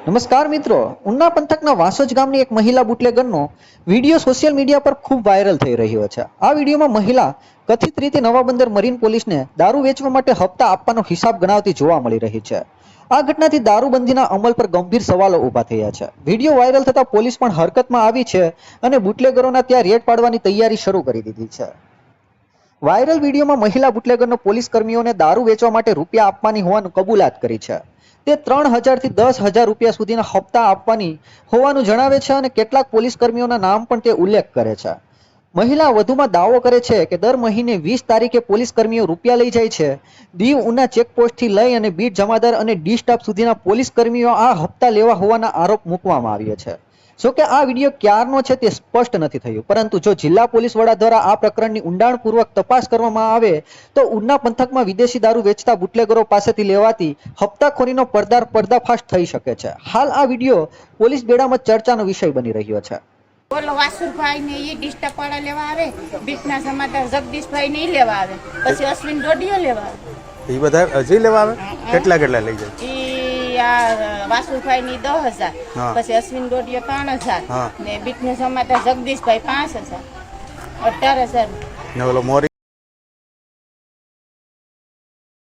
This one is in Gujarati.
નમસ્કાર મિત્રો, ઉના પંથકના વાસોજ ગામની એક મહિલા બુટલેગરનો વિડીયો સોશિયલ મીડિયા પર ખૂબ વાયરલ થઈ રહ્યો છે। આ વિડીયોમાં મહિલા કથિત રીતે નવાબંદર મરીન પોલીસને દારૂ વેચવા માટે હપ્તા આપવાનો હિસાબ ગણાવતી જોવા મળી રહી છે। આ ઘટનાથી દારૂબંધીના અમલ પર ગંભીર સવાલો ઊભા થયા છે। વિડીયો વાયરલ થતા પોલીસ પણ હરકતમાં આવી છે અને બુટલેગરોના ત્યાં રેડ પાડવાની તૈયારી શરૂ કરી દીધી છે। વાયરલ વિડીયોમાં મહિલા બુટલેગરનો પોલીસ કર્મીઓને દારૂ વેચવા માટે રૂપિયા આપવાની હોવાનું કબૂલાત કરી છે। તે 3000 થી 10,000 રૂપિયા સુધીના હપ્તા આપવાની હોવાનું જણાવે છે અને કેટલાક પોલીસ કર્મીઓના નામ પણ તે ઉલ્લેખ કરે છે। મહિલા વધુમાં દાવો કરે છે કે દર મહિને 20 તારીખે પોલીસ કર્મીઓ રૂપિયા લઈ જાય છે। દીવ ઉના ચેકપોસ્ટથી લઈ અને બીટ જમાદાર અને ડી સ્ટાફ સુધીના પોલીસ કર્મીઓ આ હપ્તા લેવા હોવાના આરોપ મૂકવામાં આવ્યો છે। જોકે આ વિડીયો ક્યારનો છે તે સ્પષ્ટ નથી થયું, પરંતુ જો જિલ્લા પોલીસ વડા દ્વારા આ પ્રકરણની ઊંડાણપૂર્વક તપાસ કરવામાં આવે તો ઉના પંથકમાં વિદેશી દારૂ વેચતા બુટલેગરો પાસેથી લેવાતી હપ્તાખોરીનો પર્દાફાશ થઈ શકે છે। હાલ આ વિડીયો પોલીસ બેડામાં ચર્ચાનો વિષય બની રહ્યો છે। બોલો વાસુભાઈ ને એ ડિસ્ટર્બ વાળા લેવા આવે, બીટના સમાધાન જગદીશભાઈ ને લેવા આવે, પછી અશ્વિન ડોડિયો લેવા આવે। એ બધા હજી લેવા આવે? કેટલા લઈ જાય? ઈ આ વાસુભાઈ ની 10,000, પછી અશ્વિન ડોડિયો 3,000 ને બીટના સમાધાન જગદીશભાઈ 5,000, 18,000 ને ઓલો મોરી